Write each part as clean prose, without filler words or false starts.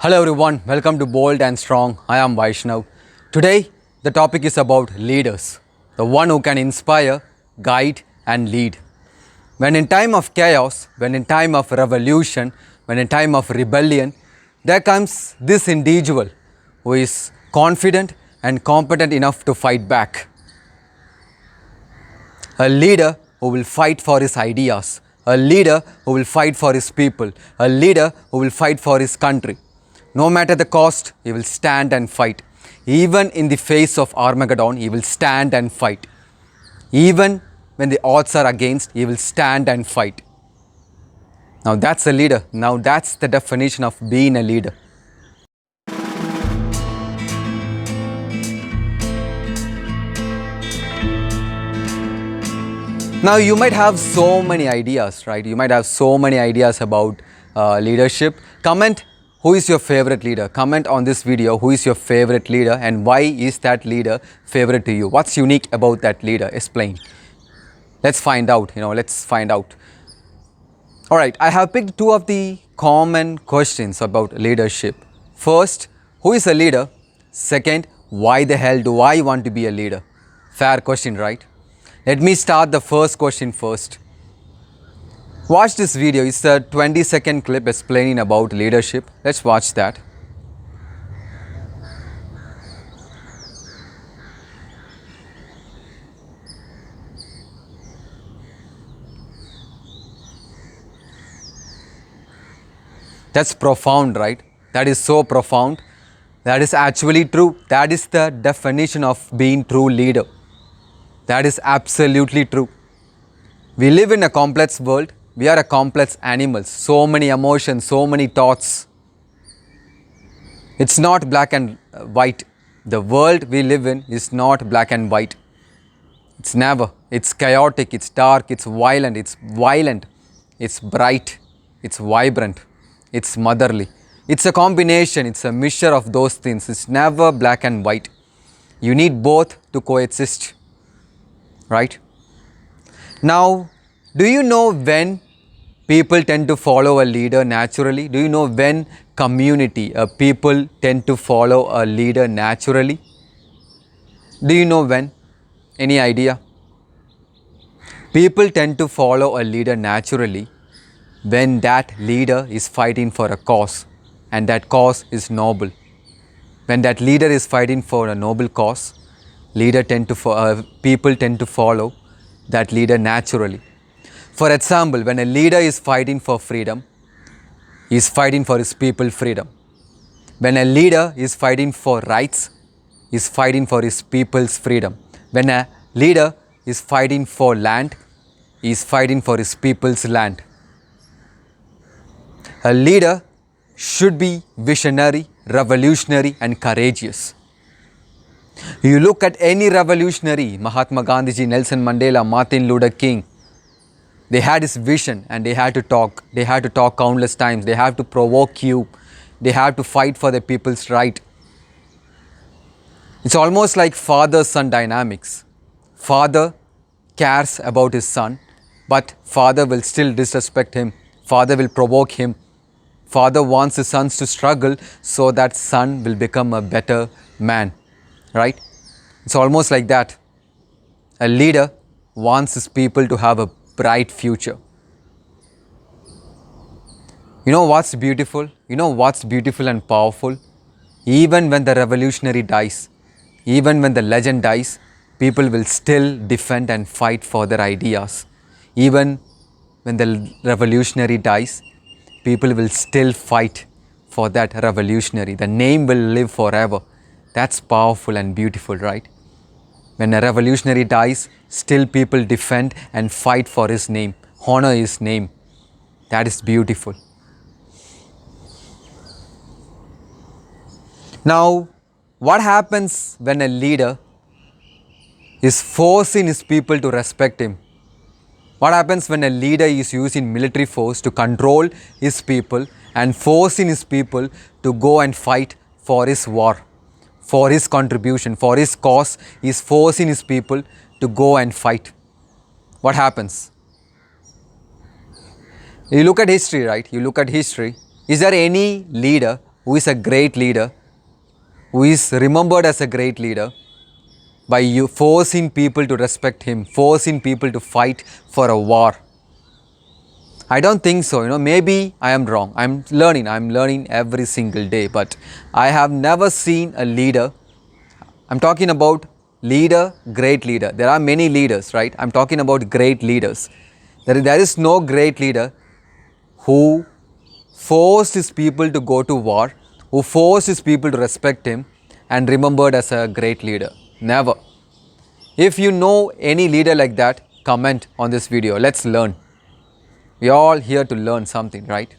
Hello everyone, welcome to Bold and Strong. I am Vaishnav. Today the topic is about leaders, the one who can inspire, guide and lead. When in time of chaos, when in time of revolution, when in time of rebellion, there comes this individual who is confident and competent enough to fight back. A leader who will fight for his ideas, a leader who will fight for his people, a leader who will fight for his country. No matter the cost, he will stand and fight. Even in the face of Armageddon, he will stand and fight. Even when the odds are against, he will stand and fight. Now that's a leader. Now that's the definition of being a leader. Now you might have so many ideas, right? You might have so many ideas about leadership. Comment who is your favorite leader. Comment on this video who is your favorite leader and why is that leader favorite to you. What's unique about that leader? Explain. Let's find out, let's find out. Alright, I have picked two of the common questions about leadership. First, who is a leader? Second, why the hell do I want to be a leader? Fair question, right? Let me start the first question first. Watch this video. It's a 20-second clip explaining about leadership. Let's watch that. That's profound, right? That is so profound. That is actually true. That is the definition of being true leader. That is absolutely true. We live in a complex world. We are a complex animals. So many emotions, so many thoughts. It's not black and white. The world we live in is not black and white. It's never. It's chaotic, it's dark, it's violent, it's bright, it's vibrant, it's motherly. It's a combination, it's a mixture of those things. It's never black and white. You need both to coexist. Right? Now, do you know when people tend to follow a leader naturally? Do you know when people tend to follow a leader naturally? Do you know when? Any idea? People tend to follow a leader naturally when that leader is fighting for a cause and that cause is noble. When that leader is fighting for a noble cause, people tend to follow that leader naturally. For example, when a leader is fighting for freedom, he is fighting for his people's freedom. When a leader is fighting for rights, he is fighting for his people's freedom. When a leader is fighting for land, he is fighting for his people's land. A leader should be visionary, revolutionary and courageous. You look at any revolutionary, Mahatma Gandhi, Nelson Mandela, Martin Luther King, they had this vision and they had to talk. They had to talk countless times. They have to provoke you. They have to fight for the people's right. It's almost like father-son dynamics. Father cares about his son, but father will still disrespect him. Father will provoke him. Father wants his sons to struggle so that son will become a better man. Right? It's almost like that. A leader wants his people to have a bright future. You know what's beautiful? You know what's beautiful and powerful? Even when the revolutionary dies, even when the legend dies, people will still defend and fight for their ideas. Even when the revolutionary dies, people will still fight for that revolutionary. The name will live forever. That's powerful and beautiful, right? When a revolutionary dies, still people defend and fight for his name, honor his name. That is beautiful. Now, what happens when a leader is forcing his people to respect him? What happens when a leader is using military force to control his people and forcing his people to go and fight for his war? For his contribution, for his cause, he is forcing his people to go and fight. What happens? You look at history, right? You look at history. Is there any leader who is a great leader, who is remembered as a great leader by you forcing people to respect him, forcing people to fight for a war? I don't think so. Maybe I am wrong. I'm learning every single day, but I have never seen a leader. I'm talking about leader, great leader. There are many leaders, right? I'm talking about great leaders. There is no great leader who forced his people to go to war, who forced his people to respect him and remembered as a great leader. Never. If you know any leader like that, comment on this video. Let's learn. We are all here to learn something, right?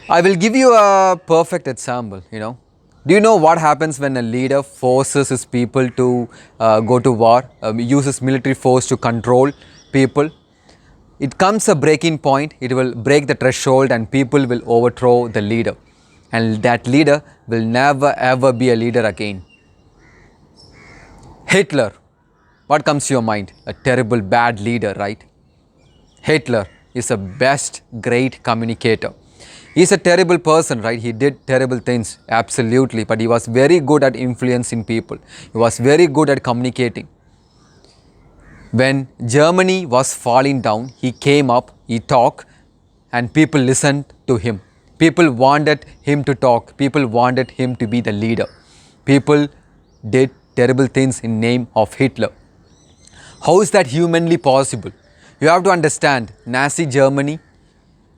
I will give you a perfect example. Do you know what happens when a leader forces his people to go to war, uses military force to control people? It comes a breaking point, it will break the threshold and people will overthrow the leader. And that leader will never ever be a leader again. Hitler, what comes to your mind? A terrible bad leader, right? Hitler is a best great communicator. He's a terrible person, right? He did terrible things, absolutely, but he was very good at influencing people. He was very good at communicating. When Germany was falling down, he came up, he talked, and people listened to him. People wanted him to talk. People wanted him to be the leader. People did terrible things in name of Hitler. How is that humanly possible? You have to understand, Nazi Germany,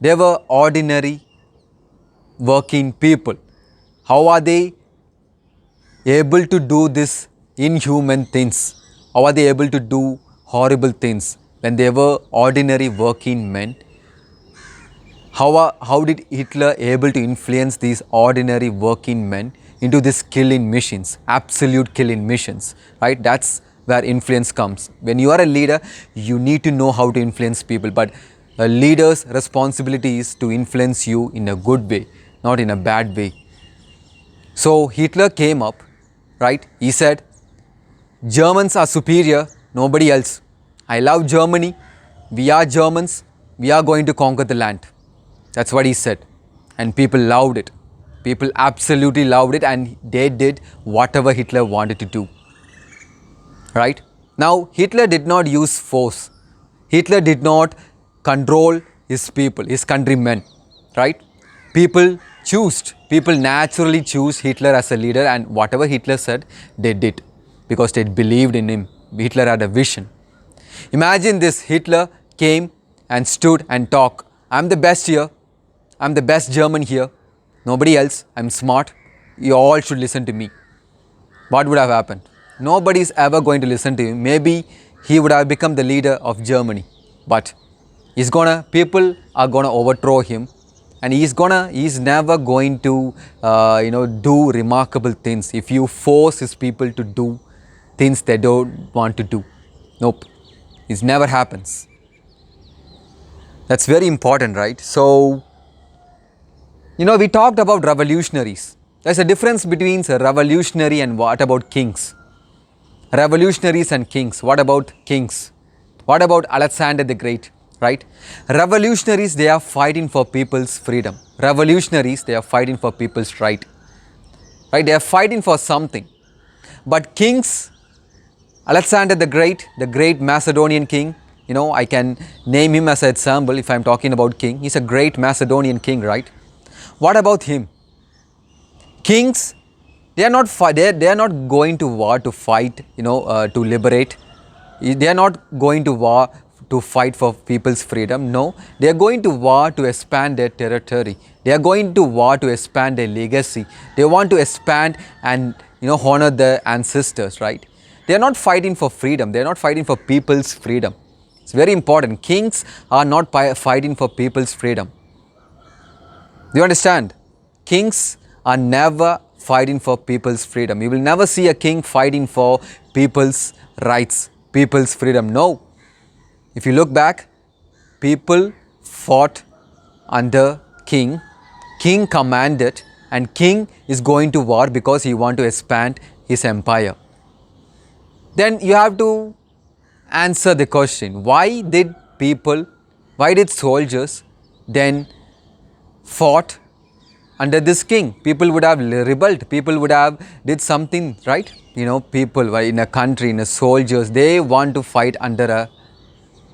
they were ordinary working people. How are they able to do this inhuman things? How are they able to do horrible things when they were ordinary working men? How did Hitler able to influence these ordinary working men into these killing missions, absolute killing missions, right? That's where influence comes. When you are a leader, you need to know how to influence people, but a leader's responsibility is to influence you in a good way, not in a bad way. So Hitler came up, right? He said, Germans are superior, nobody else. I love Germany. We are Germans. We are going to conquer the land. That's what he said. And people loved it. People absolutely loved it and they did whatever Hitler wanted to do. Right? Now, Hitler did not use force. Hitler did not control his people, his countrymen. Right? People naturally choose Hitler as a leader, and whatever Hitler said, they did because they believed in him. Hitler had a vision. Imagine this, Hitler came and stood and talked. I'm the best here. I'm the best German here. Nobody else. I'm smart. You all should listen to me. What would have happened? Nobody is ever going to listen to him. Maybe he would have become the leader of Germany. But people are gonna overthrow him, and he's never going to do remarkable things if you force his people to do things they don't want to do. Nope. It never happens. That's very important, right? So, we talked about revolutionaries. There's a difference between a revolutionary and what about kings? Revolutionaries and kings. What about kings? What about Alexander the Great, right? Revolutionaries, they are fighting for people's freedom. Revolutionaries, they are fighting for people's right. Right? They are fighting for something. But kings, Alexander the great Macedonian king, I can name him as an example if I'm talking about king. He's a great Macedonian king, right? What about him? Kings, they are not going to war to fight, to liberate. They are not going to war to fight for people's freedom. No, they are going to war to expand their territory. They are going to war to expand their legacy. They want to expand and honor their ancestors, right? They are not fighting for freedom. They are not fighting for people's freedom. It's very important. Kings are not fighting for people's freedom. Do you understand? Kings are never fighting for people's freedom. You will never see a king fighting for people's rights, people's freedom. No. If you look back, people fought under king. King commanded, and king is going to war because he wants to expand his empire. Then you have to answer the question, why did soldiers then fought under this king. People would have rebelled. People would have did something, right? People were in a country, in a soldiers, they want to fight under a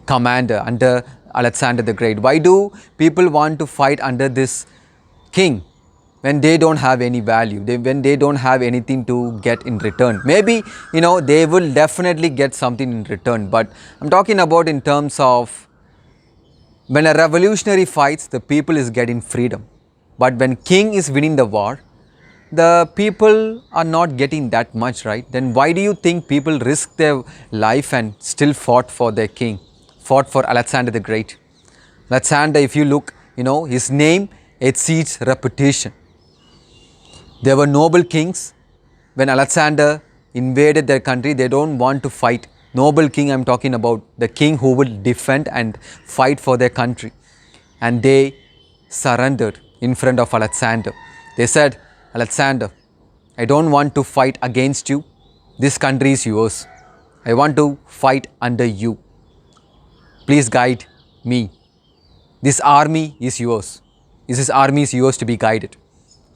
commander, under Alexander the Great. Why do people want to fight under this king when they don't have any value, when they don't have anything to get in return? Maybe, they will definitely get something in return, but I'm talking about in terms of when a revolutionary fights, the people is getting freedom. But when king is winning the war, the people are not getting that much, right? Then why do you think people risk their life and still fought for their king, fought for Alexander the Great? Alexander, if you look, his name exceeds reputation. There were noble kings. When Alexander invaded their country, they don't want to fight. Noble king, I'm talking about the king who would defend and fight for their country. And they surrendered in front of Alexander. They said, Alexander, I don't want to fight against you. This country is yours. I want to fight under you. Please guide me. This army is yours. This army is yours to be guided,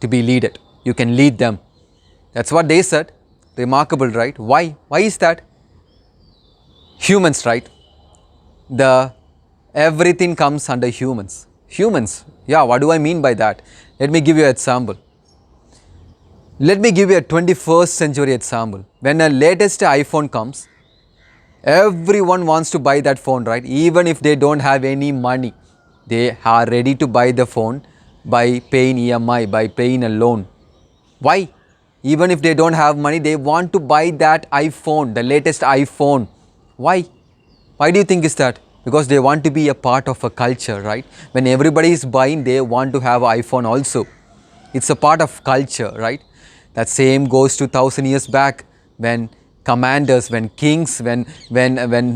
to be led. You can lead them. That's what they said. Remarkable, right? Why? Why is that? Humans, right? Everything comes under humans. Humans. Yeah, what do I mean by that? Let me give you an example. Let me give you a 21st century example. When the latest iPhone comes, everyone wants to buy that phone, right? Even if they don't have any money, they are ready to buy the phone by paying EMI, by paying a loan. Why? Even if they don't have money, they want to buy that iPhone, the latest iPhone. Why? Why do you think is that? Because they want to be a part of a culture, right? When everybody is buying, they want to have an iPhone also. It's a part of culture, right? That same goes to 1,000 years back when commanders, when kings, when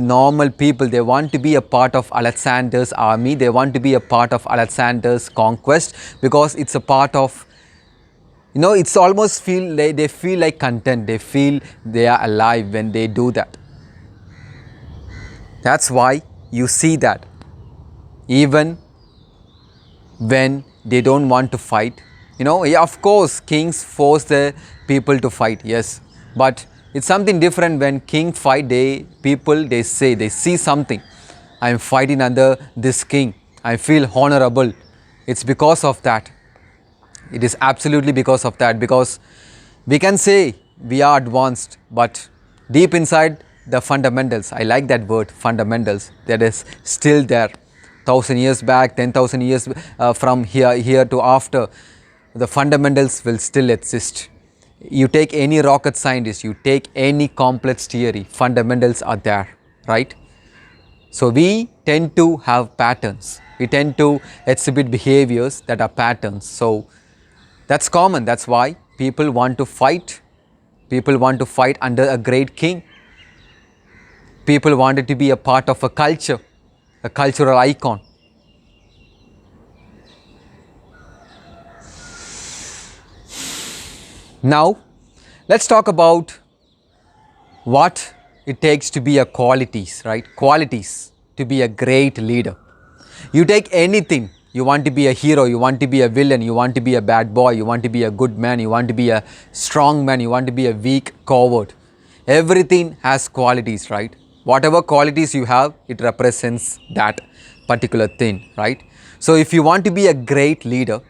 normal people, they want to be a part of Alexander's army. They want to be a part of Alexander's conquest because it's a part of, it's almost they feel like content. They feel they are alive when they do that. That's why you see that even when they don't want to fight, yeah, of course, kings force the people to fight, yes. But it's something different when king fight, they see something. I'm fighting under this king. I feel honorable. It's because of that. It is absolutely because of that. Because we can say we are advanced, but deep inside, the fundamentals, I like that word, fundamentals, that is still there. 1,000 years back, 10,000 years from here to after, the fundamentals will still exist. You take any rocket scientist, you take any complex theory, fundamentals are there, right? So we tend to have patterns. We tend to exhibit behaviors that are patterns. So that's common. That's why people want to fight. People want to fight under a great king. People wanted to be a part of a culture, a cultural icon. Now, let's talk about what it takes to be a qualities, right? Qualities to be a great leader. You take anything. You want to be a hero, you want to be a villain, you want to be a bad boy, you want to be a good man, you want to be a strong man, you want to be a weak coward. Everything has qualities, right? Whatever qualities you have, it represents that particular thing, right? So if you want to be a great leader,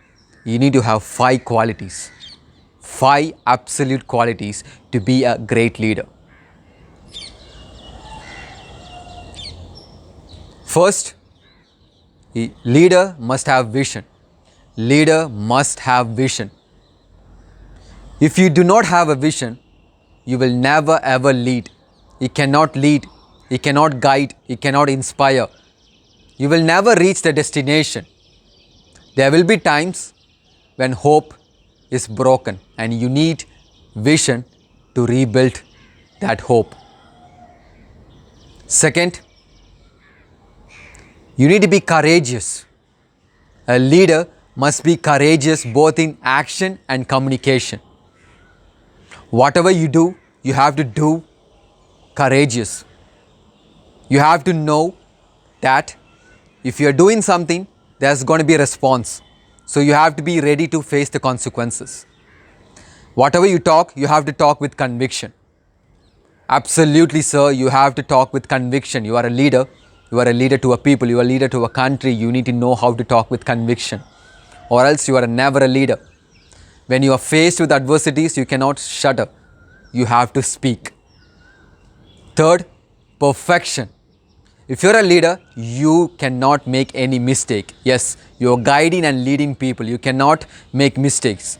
you need to have 5 qualities. 5 absolute qualities to be a great leader. First, leader must have vision. Leader must have vision. If you do not have a vision, you will never ever lead. You cannot lead. You cannot guide. You cannot inspire. You will never reach the destination. There will be times when hope is broken and you need vision to rebuild that hope. Second, you need to be courageous. A leader must be courageous both in action and communication. Whatever you do, you have to do courageous. You have to know that if you are doing something, there's going to be a response. So you have to be ready to face the consequences. Whatever you talk, you have to talk with conviction. Absolutely, sir. You have to talk with conviction. You are a leader. You are a leader to a people. You are a leader to a country. You need to know how to talk with conviction, or else you are never a leader. When you are faced with adversities, you cannot shudder. You have to speak. Third, perfection. If you're a leader, you cannot make any mistake. Yes, you're guiding and leading people. You cannot make mistakes.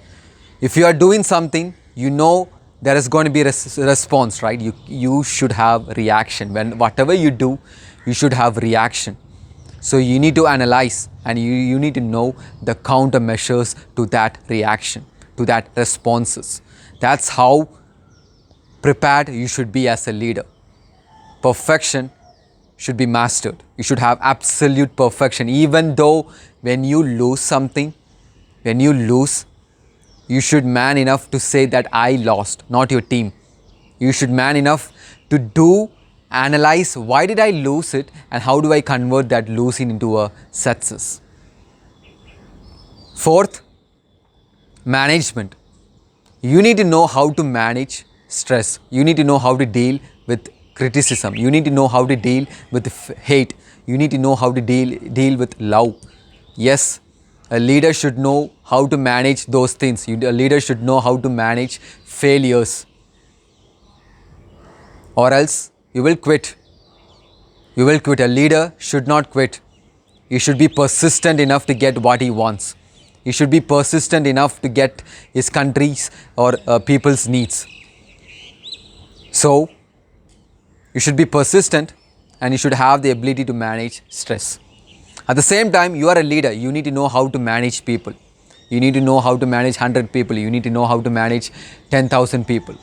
If you are doing something, you know there is going to be a response, right? You should have reaction. When whatever you do, you should have reaction. So you need to analyze and you need to know the countermeasures to that reaction, to that responses. That's how prepared you should be as a leader. Perfection should be mastered. You should have absolute perfection. Even though when you lose something, when you lose, you should man enough to say that I lost, not your team. You should man enough to analyze why did I lose it and how do I convert that losing into a success. Fourth, management. You need to know how to manage stress. You need to know how to deal with criticism. You need to know how to deal with hate. You need to know how to deal with love. Yes, a leader should know how to manage those things. A leader should know how to manage failures, or else you will quit. You will quit. A leader should not quit. He should be persistent enough to get what he wants. He should be persistent enough to get his country's or people's needs. So, you should be persistent and you should have the ability to manage stress. At the same time, you are a leader. You need to know how to manage people. You need to know how to manage 100 people. You need to know how to manage 10,000 people.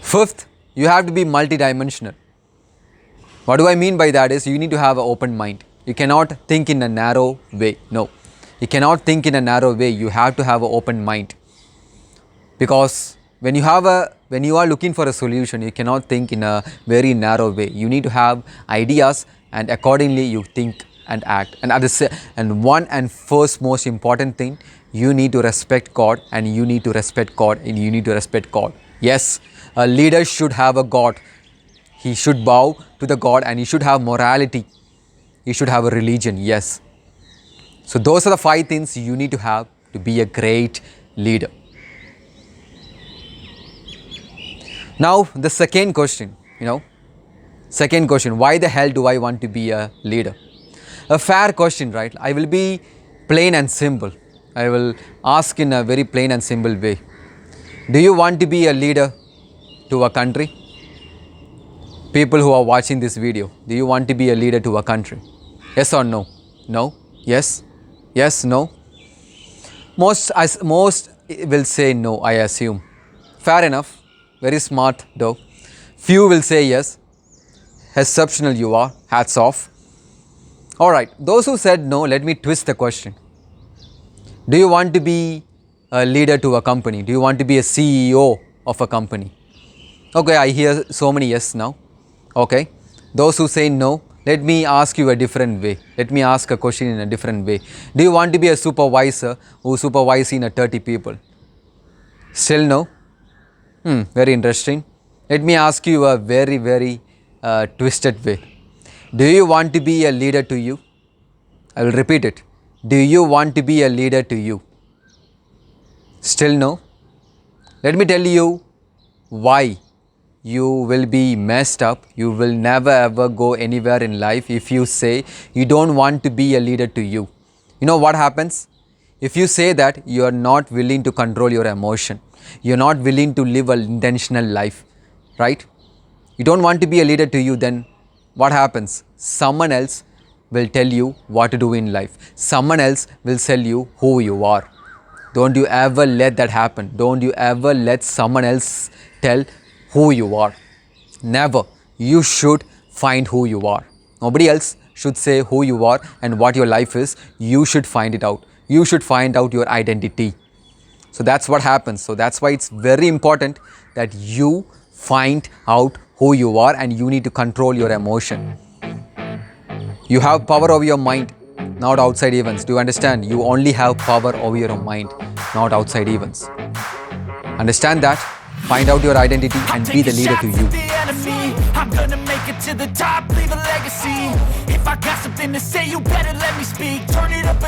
Fifth, you have to be multidimensional. What do I mean by that is you need to have an open mind. You cannot think in a narrow way. No, you cannot think in a narrow way. You have to have an open mind. Because when you are looking for a solution, you cannot think in a very narrow way. You need to have ideas and accordingly you think and act. And one and first most important thing, you need to respect God and you need to respect God and you need to respect God. Yes, a leader should have a God. He should bow to the God and he should have morality. He should have a religion. Yes. So those are the 5 things you need to have to be a great leader. Now the second question, why the hell do I want to be a leader? A fair question, right? I will be plain and simple. I will ask in a very plain and simple way. Do you want to be a leader to a country? People who are watching this video, do you want to be a leader to a country? Yes or no? No? Yes? Yes? No? Most will say no, I assume. Fair enough. Very smart though. Few will say yes. Exceptional you are. Hats off. Alright, those who said no, let me twist the question. Do you want to be a leader to a company? Do you want to be a CEO of a company? Okay, I hear so many yes now. Okay, those who say no, let me ask you a different way. Let me ask a question in a different way. Do you want to be a supervisor who supervising 30 people? Still no? Very interesting. Let me ask you a very, very twisted way. Do you want to be a leader to you? I will repeat it. Do you want to be a leader to you? Still no? Let me tell you why you will be messed up. You will never ever go anywhere in life if you say you don't want to be a leader to you. You know what happens? If you say that you are not willing to control your emotion, you're not willing to live an intentional life, right? You don't want to be a leader to you, then what happens? Someone else will tell you what to do in life. Someone else will tell you who you are. Don't you ever let that happen. Don't you ever let someone else tell who you are. Never. You should find who you are. Nobody else should say who you are and what your life is. You should find it out. You should find out your identity. So that's what happens. So that's why it's very important that you find out who you are and you need to control your emotion. You have power over your mind, not outside events. Do you understand? You only have power over your mind, not outside events. Understand that. Find out your identity and be the leader to you. I'm gonna make it to the top, leave a legacy. If I got something to say, you better let me speak. Turn it up and